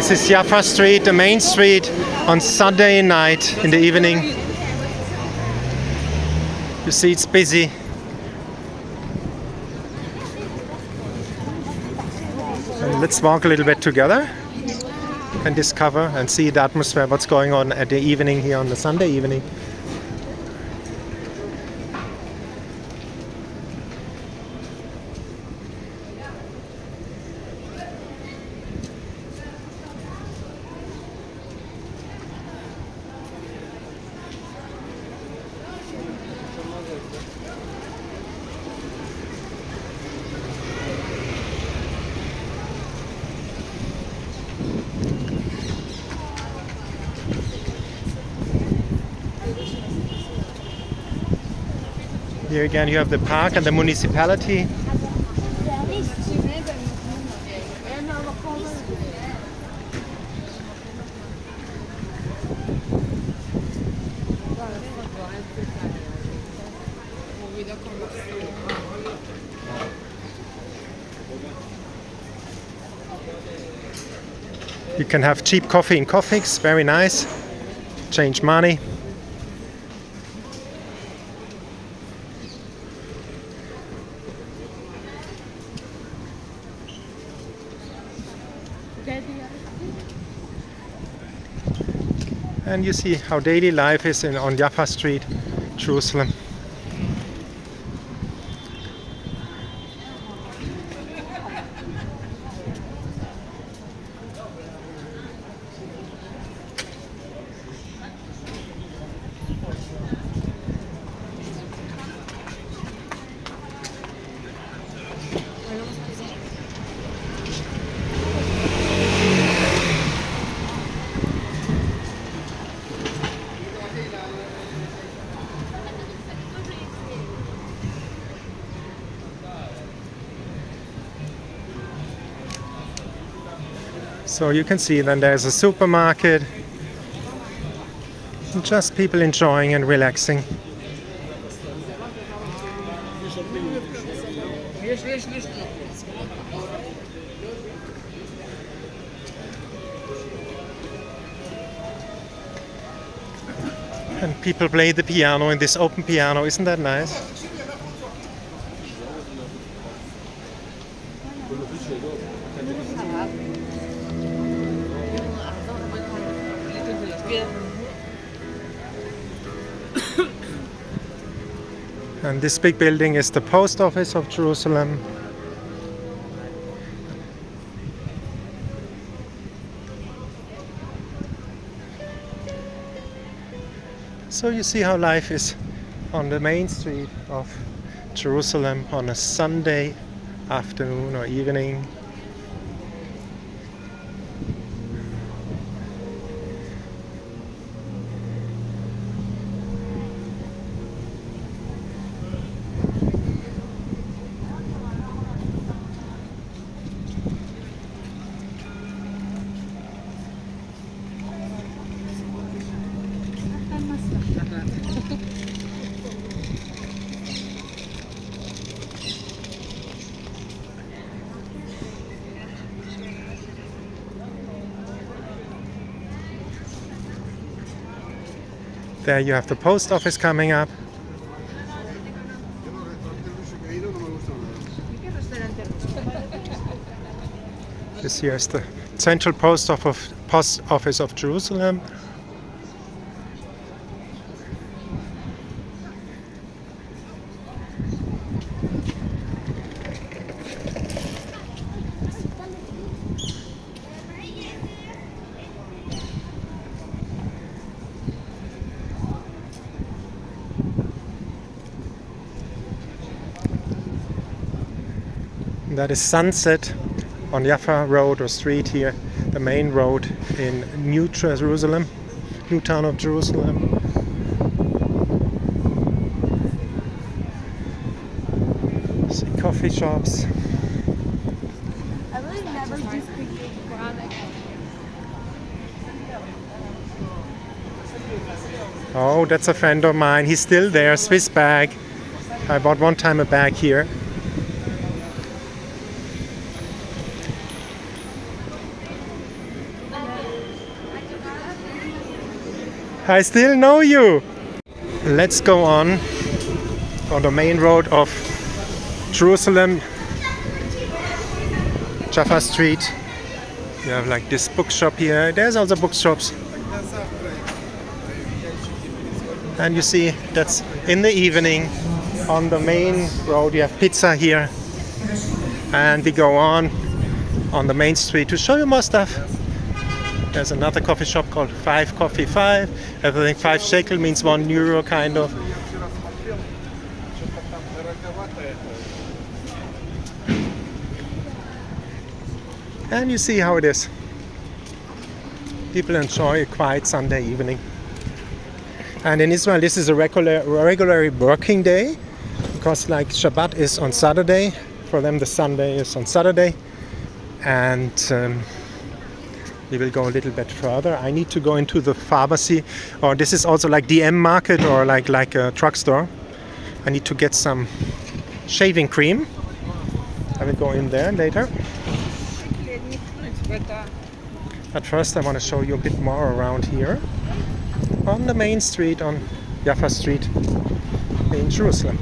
This is Jaffa Street, the main street, on Sunday night in the evening. You see it's busy. And let's walk a little bit together and discover and see the atmosphere, what's going on at the evening here on the Sunday evening. Here again you have the park and the municipality. You can have cheap coffee in Coffee's, very nice. Change money. And you see how daily life is on Jaffa Street, Jerusalem. So you can see then there's a supermarket, and just people enjoying and relaxing. And people play the piano in this open piano, isn't that nice? And this big building is the post office of Jerusalem. So you see how life is on the main street of Jerusalem on a Sunday afternoon or evening. There you have the post office coming up. This here is the central post office of Jerusalem. That is Sunset on Jaffa Road or street here, the main road in New Jerusalem, New Town of Jerusalem. See coffee shops. I really never do speak product. Oh, that's a friend of mine. He's still there, Swiss bag. I bought one time a bag here. I still know you. Let's go on the main road of Jerusalem, Jaffa Street. You have like this bookshop here. There's also bookshops. And you see that's in the evening on the main road. You have pizza here. And we go on the main street to show you more stuff. There's another coffee shop called 5 Coffee 5. Everything 5 shekel means €1 kind of. And you see how it is. People enjoy a quiet Sunday evening. And in Israel, this is a regular working day, because like Shabbat is on Saturday. For them, the Sunday is on Saturday. And we will go a little bit further. I need to go into the pharmacy, or this is also like DM market or like a truck store. I need to get some shaving cream. I will go in there later. But first I want to show you a bit more around here on the main street, on Jaffa Street in Jerusalem.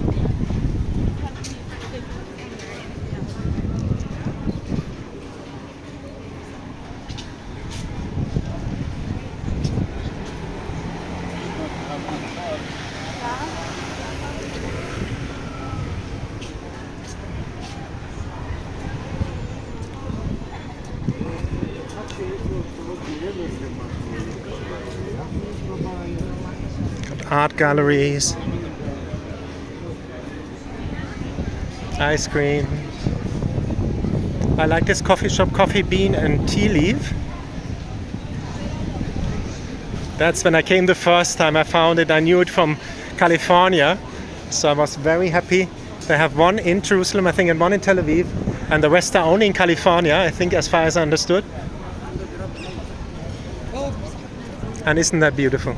Got art galleries, ice cream. I like this coffee shop, Coffee Bean and Tea Leaf. That's when I came the first time. I found it. I knew it from California, so I was very happy. They have one in Jerusalem, I think, and one in Tel Aviv, and the rest are only in California, I think, as far as I understood. And isn't that beautiful?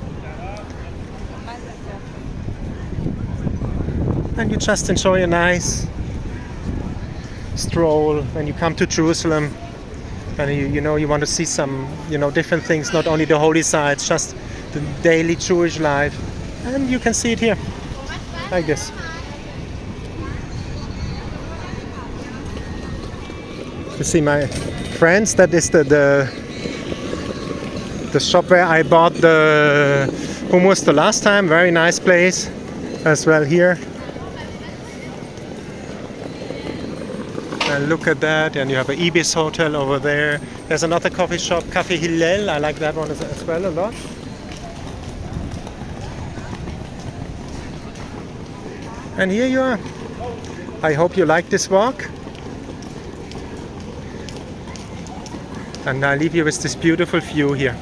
And you just enjoy a nice stroll when you come to Jerusalem, and you want to see some different things, not only the holy sites, just the daily Jewish life, and you can see it here like this. You see my friends, that is the shop where I bought the hummus the last time. Very nice place as well here. And look at that, and you have an Ibis hotel over there. There's another coffee shop, Cafe Hillel. I like that one as well a lot. And here you are. I hope you like this walk. And I leave you with this beautiful view here.